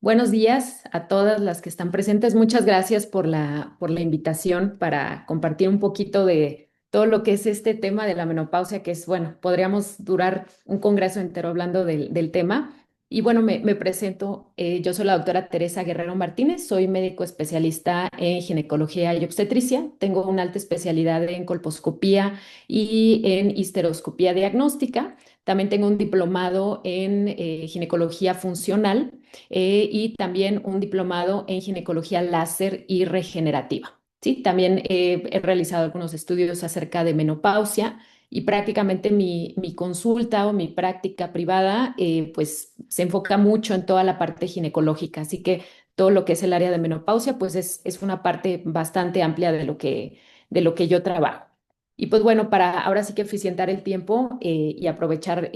Buenos días a todas las que están presentes. Muchas gracias por la invitación para compartir un poquito de todo lo que es este tema de la menopausia, que es, bueno, podríamos durar un congreso entero hablando del tema. Y bueno, me presento. Yo soy la doctora Teresa Guerrero Martínez, soy médico especialista en ginecología y obstetricia. Tengo una alta especialidad en colposcopía y en histeroscopía diagnóstica. También tengo un diplomado en ginecología funcional y también un diplomado en ginecología láser y regenerativa. Sí, también he realizado algunos estudios acerca de menopausia y prácticamente mi consulta o mi práctica privada pues se enfoca mucho en toda la parte ginecológica, así que todo lo que es el área de menopausia pues es una parte bastante amplia de lo que yo trabajo. Y pues bueno, para ahora sí que eficientar el tiempo y aprovechar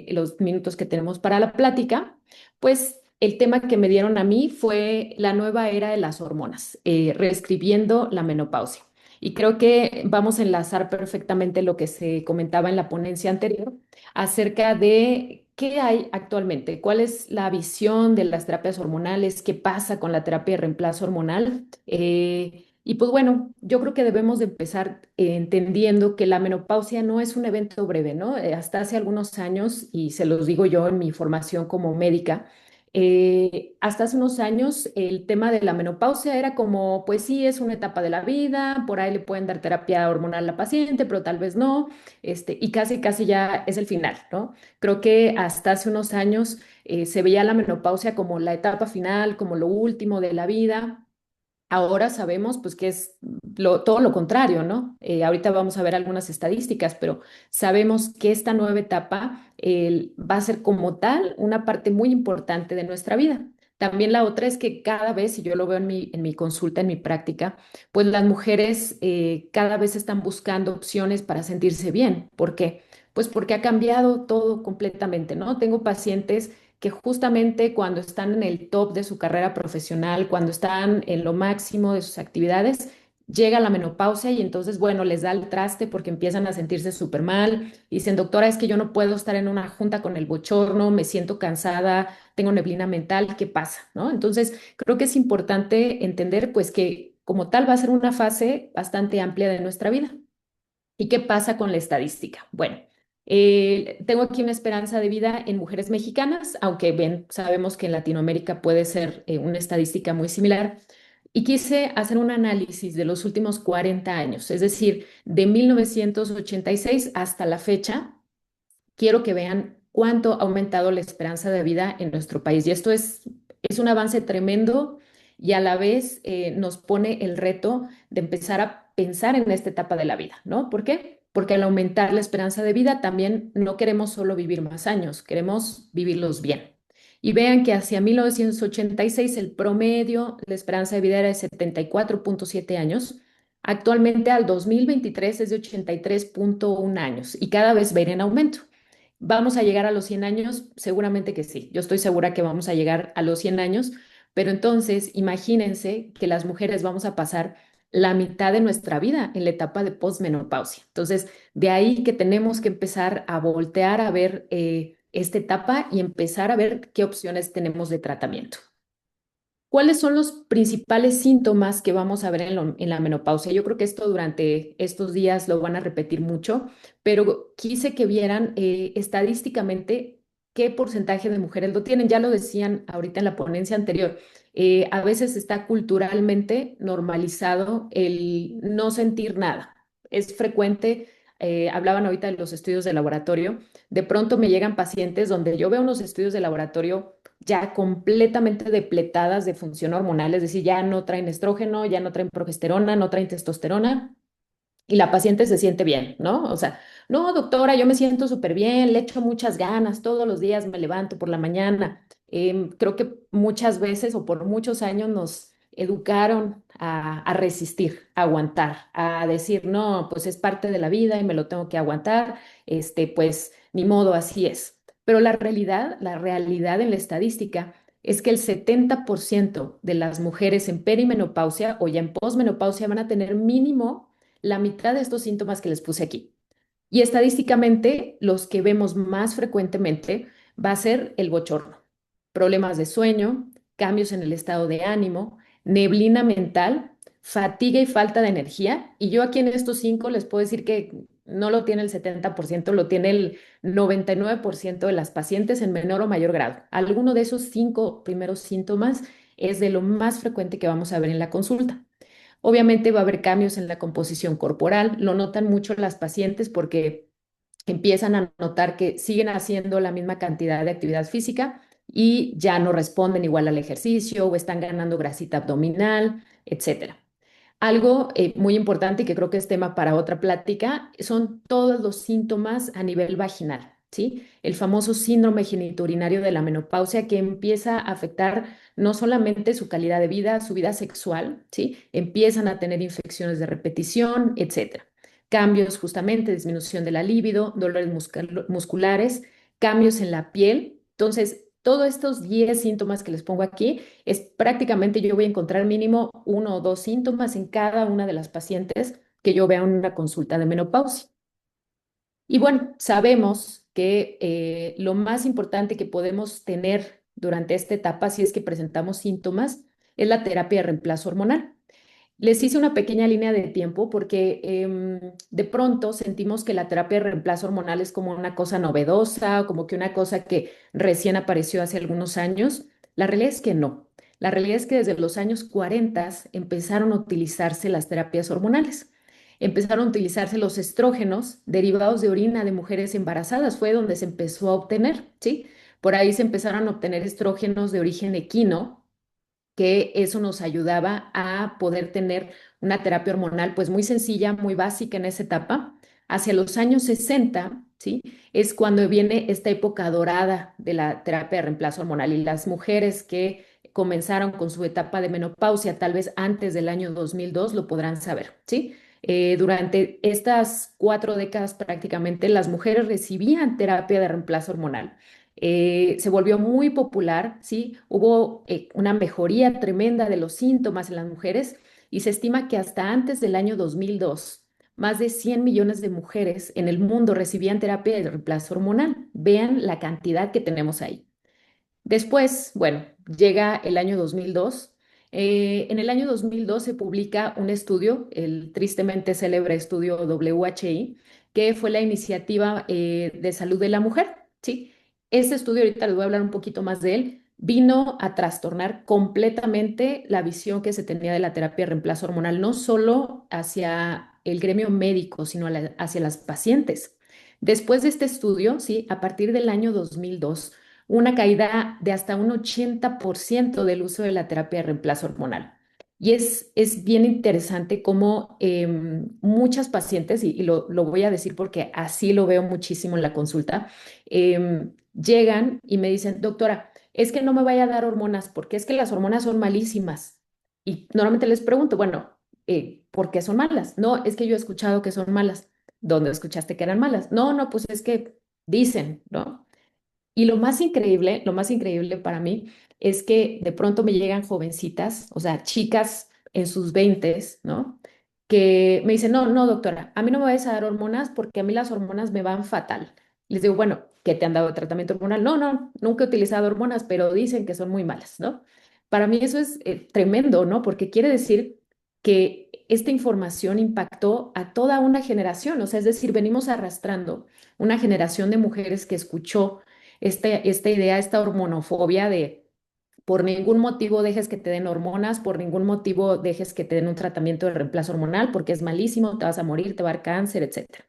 los minutos que tenemos para la plática, pues el tema que me dieron a mí fue la nueva era de las hormonas, reescribiendo la menopausia. Y creo que vamos a enlazar perfectamente lo que se comentaba en la ponencia anterior acerca de qué hay actualmente, cuál es la visión de las terapias hormonales, qué pasa con la terapia de reemplazo hormonal. Y pues bueno, yo creo que debemos de empezar entendiendo que la menopausia no es un evento breve, ¿no? Hasta hace algunos años, y se los digo yo en mi formación como médica, hasta hace unos años el tema de la menopausia era como, pues sí, es una etapa de la vida, por ahí le pueden dar terapia hormonal a la paciente, pero tal vez no, y casi, casi ya es el final, ¿no? Creo que hasta hace unos años se veía la menopausia como la etapa final, como lo último de la vida. Ahora sabemos pues que es todo lo contrario, ¿no? Ahorita vamos a ver algunas estadísticas, pero sabemos que esta nueva etapa va a ser como tal una parte muy importante de nuestra vida. También la otra es que cada vez, y yo lo veo en mi consulta, en mi práctica, pues las mujeres cada vez están buscando opciones para sentirse bien. ¿Por qué? Pues porque ha cambiado todo completamente, ¿no? Tengo pacientes que justamente cuando están en el top de su carrera profesional, cuando están en lo máximo de sus actividades, llega la menopausia y entonces, bueno, les da el traste porque empiezan a sentirse súper mal. Dicen, doctora, es que yo no puedo estar en una junta con el bochorno, me siento cansada, tengo neblina mental, ¿qué pasa? ¿No? Entonces, creo que es importante entender, pues, que como tal va a ser una fase bastante amplia de nuestra vida. ¿Y qué pasa con la estadística? Bueno, tengo aquí una esperanza de vida en mujeres mexicanas, aunque bien, sabemos que en Latinoamérica puede ser una estadística muy similar. Y quise hacer un análisis de los últimos 40 años, es decir, de 1986 hasta la fecha. Quiero que vean cuánto ha aumentado la esperanza de vida en nuestro país. Y esto es un avance tremendo y a la vez nos pone el reto de empezar a pensar en esta etapa de la vida, ¿no? ¿Por qué? Porque al aumentar la esperanza de vida también no queremos solo vivir más años, queremos vivirlos bien. Y vean que hacia 1986 el promedio, la esperanza de vida era de 74,7 años. Actualmente al 2023 es de 83,1 años y cada vez va a ir en aumento. ¿Vamos a llegar a los 100 años? Seguramente que sí. Yo estoy segura que vamos a llegar a los 100 años, pero entonces imagínense que las mujeres vamos a pasar la mitad de nuestra vida en la etapa de posmenopausia. Entonces, de ahí que tenemos que empezar a voltear a ver esta etapa y empezar a ver qué opciones tenemos de tratamiento. ¿Cuáles son los principales síntomas que vamos a ver en la menopausia? Yo creo que esto durante estos días lo van a repetir mucho, pero quise que vieran estadísticamente qué porcentaje de mujeres lo tienen. Ya lo decían ahorita en la ponencia anterior. A veces está culturalmente normalizado el no sentir nada. Es frecuente, hablaban ahorita de los estudios de laboratorio. De pronto me llegan pacientes donde yo veo unos estudios de laboratorio ya completamente depletadas de función hormonal, es decir, ya no traen estrógeno, ya no traen progesterona, no traen testosterona y la paciente se siente bien, ¿no? O sea, no, doctora, yo me siento súper bien, le echo muchas ganas, todos los días me levanto por la mañana. Creo que muchas veces o por muchos años nos educaron a resistir, a aguantar, a decir, no, pues es parte de la vida y me lo tengo que aguantar, pues ni modo, así es. Pero la realidad en la estadística es que el 70% de las mujeres en perimenopausia o ya en posmenopausia van a tener mínimo la mitad de estos síntomas que les puse aquí. Y estadísticamente, los que vemos más frecuentemente va a ser el bochorno, problemas de sueño, cambios en el estado de ánimo, neblina mental, fatiga y falta de energía. Y yo aquí en estos cinco les puedo decir que no lo tiene el 70%, lo tiene el 99% de las pacientes en menor o mayor grado. Alguno de esos cinco primeros síntomas es de lo más frecuente que vamos a ver en la consulta. Obviamente va a haber cambios en la composición corporal, lo notan mucho las pacientes porque empiezan a notar que siguen haciendo la misma cantidad de actividad física y ya no responden igual al ejercicio o están ganando grasita abdominal, etcétera. Algo muy importante y que creo que es tema para otra plática son todos los síntomas a nivel vaginal, ¿sí? El famoso síndrome genitourinario de la menopausia que empieza a afectar no solamente su calidad de vida, su vida sexual, ¿sí? Empiezan a tener infecciones de repetición, etcétera. Cambios justamente, disminución de la libido, dolores musculares, cambios en la piel. Entonces, todos estos 10 síntomas que les pongo aquí es prácticamente yo voy a encontrar mínimo uno o dos síntomas en cada una de las pacientes que yo vea en una consulta de menopausia. Y bueno, sabemos que lo más importante que podemos tener durante esta etapa, si es que presentamos síntomas, es la terapia de reemplazo hormonal. Les hice una pequeña línea de tiempo porque de pronto sentimos que la terapia de reemplazo hormonal es como una cosa novedosa, como que una cosa que recién apareció hace algunos años. La realidad es que no. La realidad es que desde los años 40 empezaron a utilizarse las terapias hormonales. Empezaron a utilizarse los estrógenos derivados de orina de mujeres embarazadas. Fue donde se empezó a obtener, ¿sí? Por ahí se empezaron a obtener estrógenos de origen equino que eso nos ayudaba a poder tener una terapia hormonal pues muy sencilla, muy básica en esa etapa. Hacia los años 60, ¿sí? Es cuando viene esta época dorada de la terapia de reemplazo hormonal y las mujeres que comenzaron con su etapa de menopausia, tal vez antes del año 2002, lo podrán saber, ¿sí? Durante estas 4 décadas prácticamente las mujeres recibían terapia de reemplazo hormonal. Se volvió muy popular, ¿sí? Hubo una mejoría tremenda de los síntomas en las mujeres y se estima que hasta antes del año 2002, más de 100 millones de mujeres en el mundo recibían terapia de reemplazo hormonal. Vean la cantidad que tenemos ahí. Después, bueno, llega el año 2002. En el año 2002 se publica un estudio, el tristemente célebre estudio WHI, que fue la iniciativa de salud de la mujer, ¿sí? Este estudio, ahorita les voy a hablar un poquito más de él, vino a trastornar completamente la visión que se tenía de la terapia de reemplazo hormonal, no solo hacia el gremio médico, sino hacia las pacientes. Después de este estudio, ¿sí? A partir del año 2002 una caída de hasta un 80% del uso de la terapia de reemplazo hormonal. Y es bien interesante cómo muchas pacientes, y lo voy a decir porque así lo veo muchísimo en la consulta, llegan y me dicen, doctora, es que no me vaya a dar hormonas porque es que las hormonas son malísimas. Y normalmente les pregunto, bueno, ¿por qué son malas? No, es que yo he escuchado que son malas. ¿Dónde escuchaste que eran malas? No, no, pues es que dicen, ¿no? Y lo más increíble para mí es que de pronto me llegan jovencitas, o sea, chicas en sus veintes, ¿no? Que me dicen, no, no, doctora, a mí no me vayas a dar hormonas porque a mí las hormonas me van fatal. Les digo, bueno, ¿qué te han dado de tratamiento hormonal? No, no, nunca he utilizado hormonas, pero dicen que son muy malas, ¿no? Para mí eso es tremendo, ¿no? Porque quiere decir que esta información impactó a toda una generación, o sea, es decir, venimos arrastrando una generación de mujeres que escuchó esta idea, esta hormonofobia de por ningún motivo dejes que te den hormonas, por ningún motivo dejes que te den un tratamiento de reemplazo hormonal porque es malísimo, te vas a morir, te va a dar cáncer, etcétera.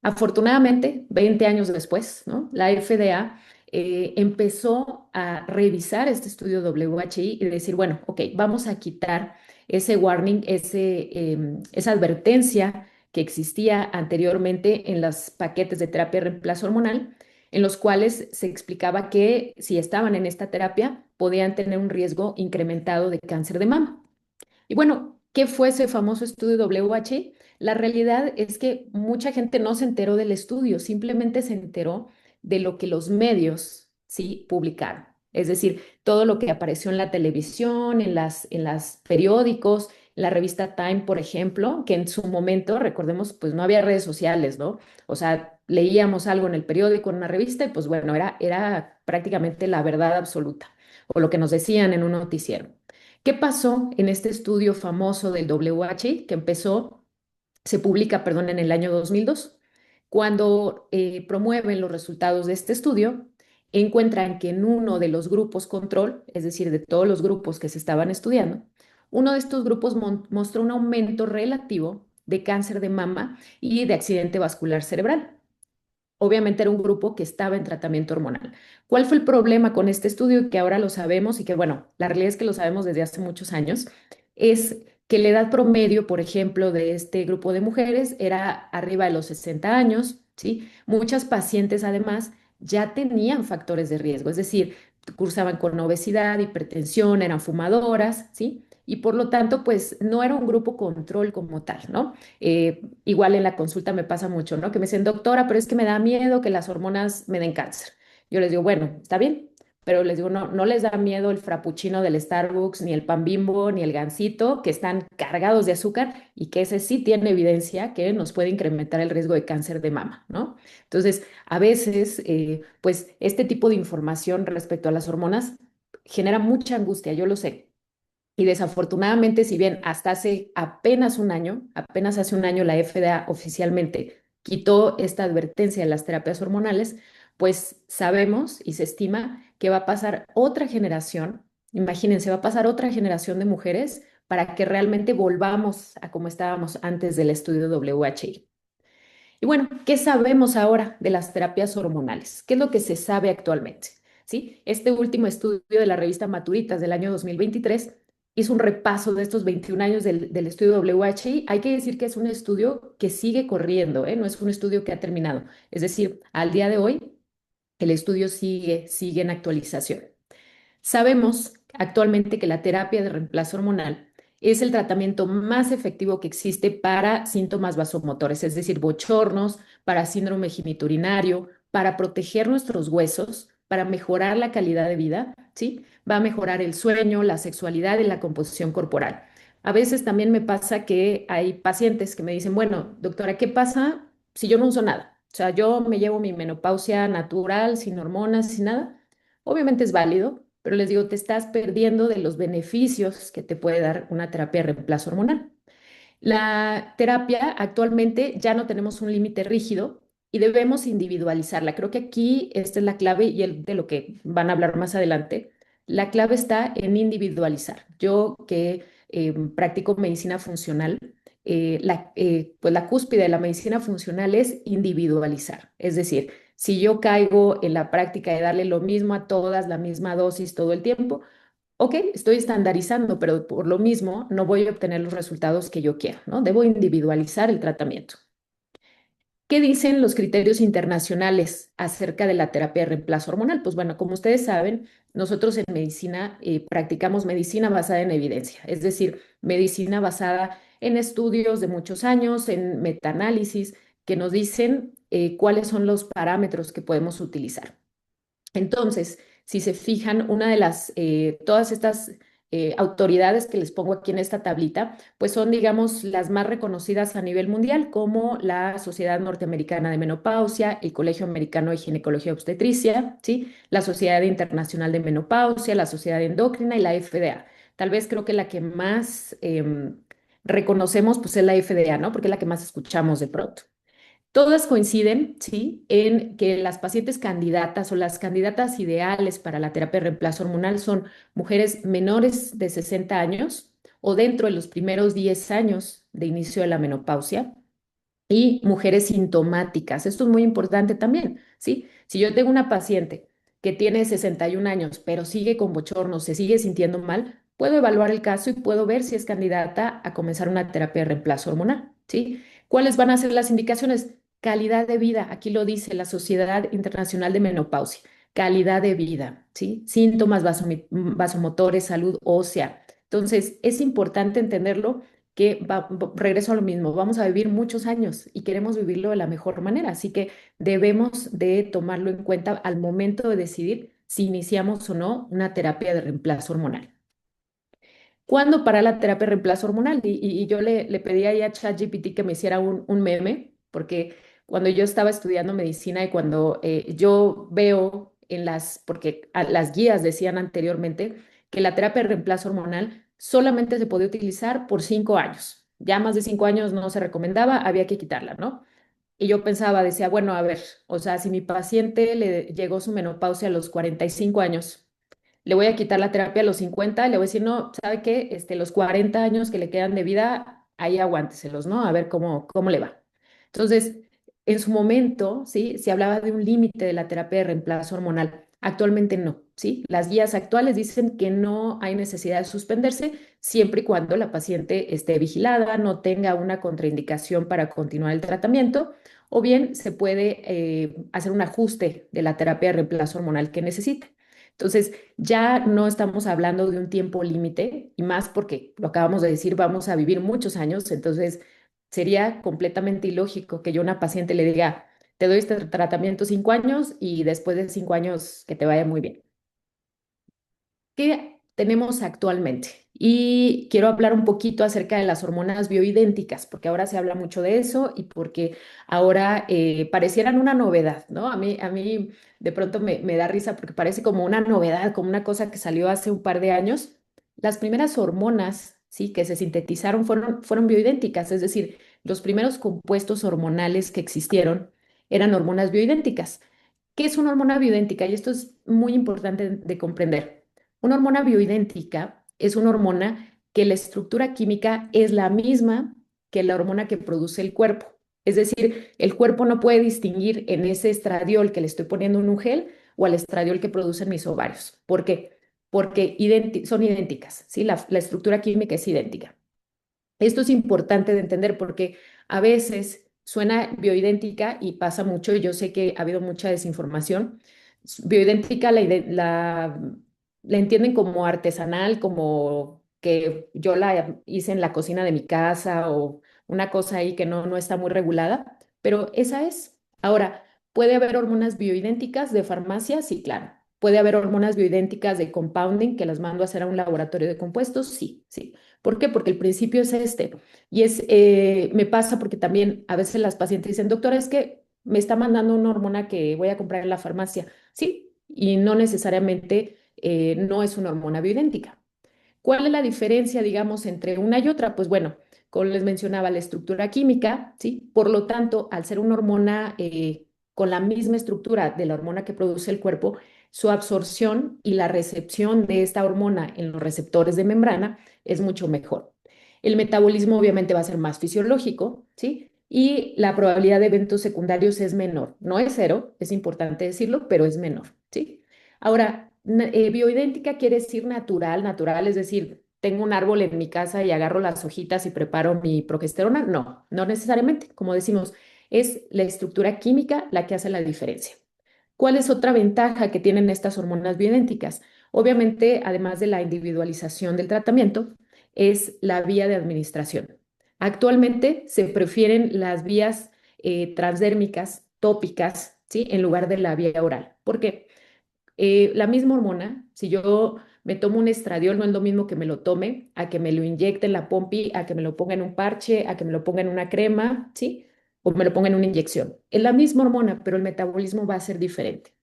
Afortunadamente, 20 años después, ¿no? La FDA empezó a revisar este estudio WHI y decir, bueno, ok, vamos a quitar ese warning, esa advertencia que existía anteriormente en los paquetes de terapia de reemplazo hormonal, en los cuales se explicaba que si estaban en esta terapia podían tener un riesgo incrementado de cáncer de mama. Y bueno, ¿qué fue ese famoso estudio WH? La realidad es que mucha gente no se enteró del estudio, simplemente se enteró de lo que los medios sí publicaron. Es decir, todo lo que apareció en la televisión, en las periódicos, la revista Time, por ejemplo, que en su momento, recordemos, pues no había redes sociales, ¿no? O sea, leíamos algo en el periódico, en una revista, y pues bueno, era prácticamente la verdad absoluta. o lo que nos decían en un noticiero. ¿Qué pasó en este estudio famoso del WHO que se publica, perdón, en el año 2002? Cuando promueven los resultados de este estudio, encuentran que en uno de los grupos control, es decir, de todos los grupos que se estaban estudiando, uno de estos grupos mostró un aumento relativo de cáncer de mama y de accidente vascular cerebral. Obviamente era un grupo que estaba en tratamiento hormonal. ¿Cuál fue el problema con este estudio? Que ahora lo sabemos y que, bueno, la realidad es que lo sabemos desde hace muchos años, es que la edad promedio, por ejemplo, de este grupo de mujeres era arriba de los 60 años, ¿sí? Muchas pacientes, además, ya tenían factores de riesgo, es decir, cursaban con obesidad, hipertensión, eran fumadoras, ¿sí? Y por lo tanto, pues no era un grupo control como tal, ¿no? Igual en la consulta me pasa mucho, ¿no? Que me dicen, doctora, pero es que me da miedo que las hormonas me den cáncer. Yo les digo, bueno, está bien, pero les digo, no, no les da miedo el frappuccino del Starbucks, ni el pan Bimbo, ni el Gansito, que están cargados de azúcar y que ese sí tiene evidencia que nos puede incrementar el riesgo de cáncer de mama, ¿no? Entonces, a veces, pues, este tipo de información respecto a las hormonas genera mucha angustia, yo lo sé. Y desafortunadamente, si bien hasta hace apenas un año, apenas hace un año la FDA oficialmente quitó esta advertencia de las terapias hormonales, pues sabemos y se estima que va a pasar otra generación, imagínense, va a pasar otra generación de mujeres para que realmente volvamos a como estábamos antes del estudio WHO. Y bueno, ¿qué sabemos ahora de las terapias hormonales? ¿Qué es lo que se sabe actualmente? ¿Sí? Este último estudio de la revista Maturitas del año 2023 hizo un repaso de estos 21 años del estudio WHI. Hay que decir que es un estudio que sigue corriendo, ¿eh? No es un estudio que ha terminado. Es decir, al día de hoy, el estudio sigue en actualización. Sabemos actualmente que la terapia de reemplazo hormonal es el tratamiento más efectivo que existe para síntomas vasomotores, es decir, bochornos, para síndrome geniturinario, para proteger nuestros huesos, para mejorar la calidad de vida, ¿sí? Va a mejorar el sueño, la sexualidad y la composición corporal. A veces también me pasa que hay pacientes que me dicen, bueno, doctora, ¿qué pasa si yo no uso nada? O sea, yo me llevo mi menopausia natural, sin hormonas, sin nada. Obviamente es válido, pero les digo, te estás perdiendo de los beneficios que te puede dar una terapia de reemplazo hormonal. La terapia actualmente ya no tenemos un límite rígido y debemos individualizarla. Creo que aquí esta es la clave y de lo que van a hablar más adelante. La clave está en individualizar. Yo que practico medicina funcional, pues la cúspide de la medicina funcional es individualizar. Es decir, si yo caigo en la práctica de darle lo mismo a todas, la misma dosis todo el tiempo, ok, estoy estandarizando, pero por lo mismo no voy a obtener los resultados que yo quiero, ¿no? Debo individualizar el tratamiento. ¿Qué dicen los criterios internacionales acerca de la terapia de reemplazo hormonal? Pues bueno, como ustedes saben, nosotros en medicina practicamos medicina basada en evidencia, es decir, medicina basada en estudios de muchos años, en metaanálisis, que nos dicen cuáles son los parámetros que podemos utilizar. Entonces, si se fijan, todas estas autoridades que les pongo aquí en esta tablita, pues son, digamos, las más reconocidas a nivel mundial, como la Sociedad Norteamericana de Menopausia, el Colegio Americano de Ginecología y Obstetricia, ¿sí? La Sociedad Internacional de Menopausia, la Sociedad Endocrina y la FDA. Tal vez creo que la que más reconocemos, pues es la FDA, ¿no? Porque es la que más escuchamos de pronto. Todas coinciden, ¿sí?, en que las pacientes candidatas o las candidatas ideales para la terapia de reemplazo hormonal son mujeres menores de 60 años o dentro de los primeros 10 años de inicio de la menopausia y mujeres sintomáticas. Esto es muy importante también, ¿sí? Si yo tengo una paciente que tiene 61 años, pero sigue con bochornos, se sigue sintiendo mal, puedo evaluar el caso y puedo ver si es candidata a comenzar una terapia de reemplazo hormonal, ¿sí? ¿Cuáles van a ser las indicaciones? Calidad de vida, aquí lo dice la Sociedad Internacional de Menopausia, calidad de vida, ¿sí? Síntomas vasomotores, salud ósea. Entonces, es importante entenderlo que regreso a lo mismo, vamos a vivir muchos años y queremos vivirlo de la mejor manera, así que debemos de tomarlo en cuenta al momento de decidir si iniciamos o no una terapia de reemplazo hormonal. ¿Cuándo para la terapia de reemplazo hormonal? Y yo le pedí ahí a ChatGPT que me hiciera un meme, porque cuando yo estaba estudiando medicina y cuando yo veo porque las guías decían anteriormente que la terapia de reemplazo hormonal solamente se podía utilizar por 5 años. Ya más de 5 años no se recomendaba, había que quitarla, ¿no? Y yo pensaba, decía, bueno, a ver, o sea, si mi paciente le llegó su menopausia a los 45 años, le voy a quitar la terapia a los 50, le voy a decir, no, ¿sabe qué? Los 40 años que le quedan de vida, ahí aguánteselos, ¿no? A ver cómo le va. Entonces, en su momento, ¿sí? Se hablaba de un límite de la terapia de reemplazo hormonal. Actualmente no, ¿sí? Las guías actuales dicen que no hay necesidad de suspenderse siempre y cuando la paciente esté vigilada, no tenga una contraindicación para continuar el tratamiento, o bien se puede hacer un ajuste de la terapia de reemplazo hormonal que necesite. Entonces, ya no estamos hablando de un tiempo límite y más porque lo acabamos de decir, vamos a vivir muchos años, entonces sería completamente ilógico que yo a una paciente le diga, te doy este tratamiento 5 años y después de 5 años que te vaya muy bien. ¿Qué tenemos actualmente? Y quiero hablar un poquito acerca de las hormonas bioidénticas, porque ahora se habla mucho de eso y porque ahora parecieran una novedad, ¿no? A mí de pronto me da risa porque parece como una novedad, como una cosa que salió hace un par de años. Las primeras hormonas, sí, que se sintetizaron fueron bioidénticas, es decir, los primeros compuestos hormonales que existieron eran hormonas bioidénticas. ¿Qué es una hormona bioidéntica? Y esto es muy importante de comprender. Una hormona bioidéntica es una hormona que la estructura química es la misma que la hormona que produce el cuerpo. Es decir, el cuerpo no puede distinguir en ese estradiol que le estoy poniendo en un gel o al estradiol que producen mis ovarios. ¿Por qué? Porque son idénticas, ¿sí? La estructura química es idéntica. Esto es importante de entender porque a veces suena bioidéntica y pasa mucho, y yo sé que ha habido mucha desinformación. Bioidéntica la entienden como artesanal, como que yo la hice en la cocina de mi casa o una cosa ahí que no está muy regulada, pero esa es. Ahora, ¿puede haber hormonas bioidénticas de farmacia? Sí, claro. ¿Puede haber hormonas bioidénticas de compounding que las mando a hacer a un laboratorio de compuestos? Sí, sí. ¿Por qué? Porque el principio es este. Y me pasa porque también a veces las pacientes dicen, doctora, es que me está mandando una hormona que voy a comprar en la farmacia. Sí, y no necesariamente no es una hormona bioidéntica. ¿Cuál es la diferencia, digamos, entre una y otra? Pues bueno, como les mencionaba, la estructura química, ¿sí? Por lo tanto, al ser una hormona con la misma estructura de la hormona que produce el cuerpo, su absorción y la recepción de esta hormona en los receptores de membrana es mucho mejor. El metabolismo obviamente va a ser más fisiológico, ¿sí? Y la probabilidad de eventos secundarios es menor. No es cero, es importante decirlo, pero es menor, ¿sí? Ahora, bioidéntica quiere decir natural, natural, es decir, tengo un árbol en mi casa y agarro las hojitas y preparo mi progesterona. No, no necesariamente. Como decimos, es la estructura química la que hace la diferencia. ¿Cuál es otra ventaja que tienen estas hormonas bioidénticas? Obviamente, además de la individualización del tratamiento, es la vía de administración. Actualmente se prefieren las vías transdérmicas, tópicas, ¿sí? En lugar de la vía oral. ¿Por qué? La misma hormona, si yo me tomo un estradiol, no es lo mismo que me lo tome, a que me lo inyecte en la pompi, a que me lo ponga en un parche, a que me lo ponga en una crema, ¿sí? O me lo ponga en una inyección. Es la misma hormona, pero el metabolismo va a ser diferente.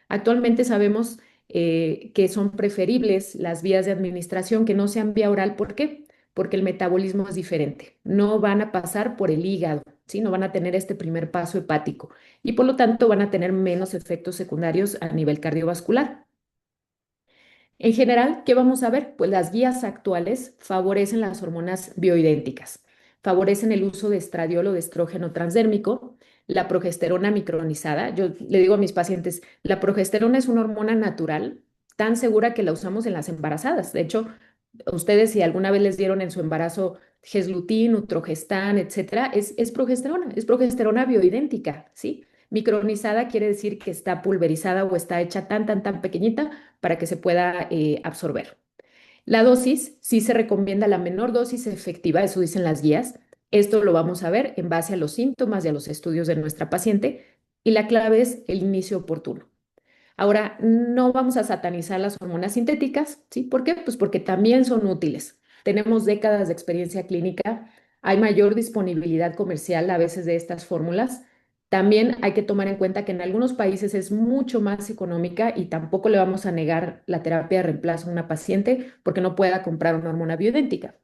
Actualmente sabemos que son preferibles las vías de administración que no sean vía oral. ¿Por qué? Porque el metabolismo es diferente. No van a pasar por el hígado, ¿sí? No van a tener este primer paso hepático y por lo tanto van a tener menos efectos secundarios a nivel cardiovascular. En general, ¿qué vamos a ver? Pues las guías actuales favorecen las hormonas bioidénticas, favorecen el uso de estradiol o de estrógeno transdérmico, la progesterona micronizada. Yo le digo a mis pacientes, la progesterona es una hormona natural, tan segura que la usamos en las embarazadas. De hecho, ustedes si alguna vez les dieron en su embarazo Geslutin, Utrogestan, etcétera, es progesterona bioidéntica, ¿sí? Micronizada quiere decir que está pulverizada o está hecha tan pequeñita para que se pueda absorber. La dosis, sí se recomienda la menor dosis efectiva, eso dicen las guías. Esto lo vamos a ver en base a los síntomas y a los estudios de nuestra paciente. Y la clave es el inicio oportuno. Ahora, no vamos a satanizar las hormonas sintéticas, ¿sí? ¿Por qué? Pues porque también son útiles. Tenemos décadas de experiencia clínica, hay mayor disponibilidad comercial a veces de estas fórmulas. También hay que tomar en cuenta que en algunos países es mucho más económica y tampoco le vamos a negar la terapia de reemplazo a una paciente porque no pueda comprar una hormona bioidéntica.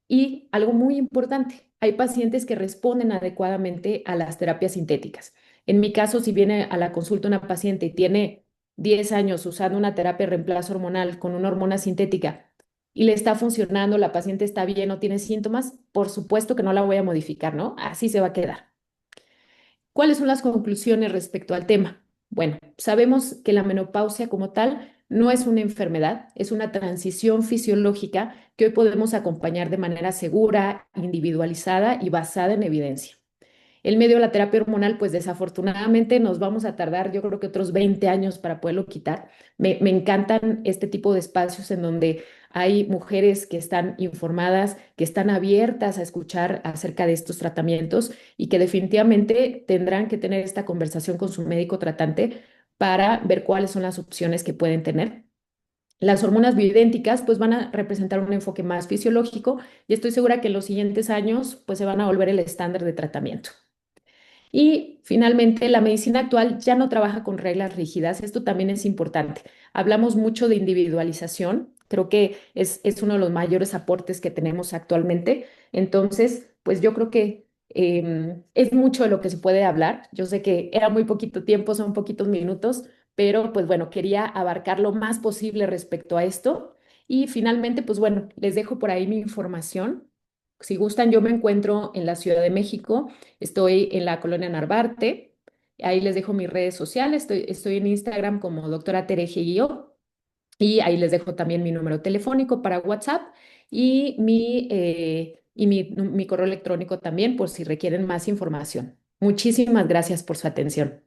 Y algo muy importante, hay pacientes que responden adecuadamente a las terapias sintéticas. En mi caso, si viene a la consulta una paciente y tiene 10 años usando una terapia de reemplazo hormonal con una hormona sintética y le está funcionando, la paciente está bien, no tiene síntomas, por supuesto que no la voy a modificar, ¿no? Así se va a quedar. ¿Cuáles son las conclusiones respecto al tema? Bueno, sabemos que la menopausia como tal no es una enfermedad, es una transición fisiológica que hoy podemos acompañar de manera segura, individualizada y basada en evidencia. El medio de la terapia hormonal, pues desafortunadamente nos vamos a tardar, yo creo que otros 20 años para poderlo quitar. Me encantan este tipo de espacios en donde hay mujeres que están informadas, que están abiertas a escuchar acerca de estos tratamientos y que definitivamente tendrán que tener esta conversación con su médico tratante para ver cuáles son las opciones que pueden tener. Las hormonas bioidénticas pues van a representar un enfoque más fisiológico y estoy segura que en los siguientes años pues se van a volver el estándar de tratamiento. Y finalmente, la medicina actual ya no trabaja con reglas rígidas. Esto también es importante. Hablamos mucho de individualización. Creo que es uno de los mayores aportes que tenemos actualmente. Entonces, pues yo creo que es mucho de lo que se puede hablar. Yo sé que era muy poquito tiempo, son poquitos minutos, pero pues bueno, quería abarcar lo más posible respecto a esto. Y finalmente, pues bueno, les dejo por ahí mi información. Si gustan, yo me encuentro en la Ciudad de México. Estoy en la colonia Narvarte. Ahí les dejo mis redes sociales. Estoy en Instagram como doctora Tere Guío y ahí les dejo también mi número telefónico para WhatsApp y mi correo electrónico también por si requieren más información. Muchísimas gracias por su atención.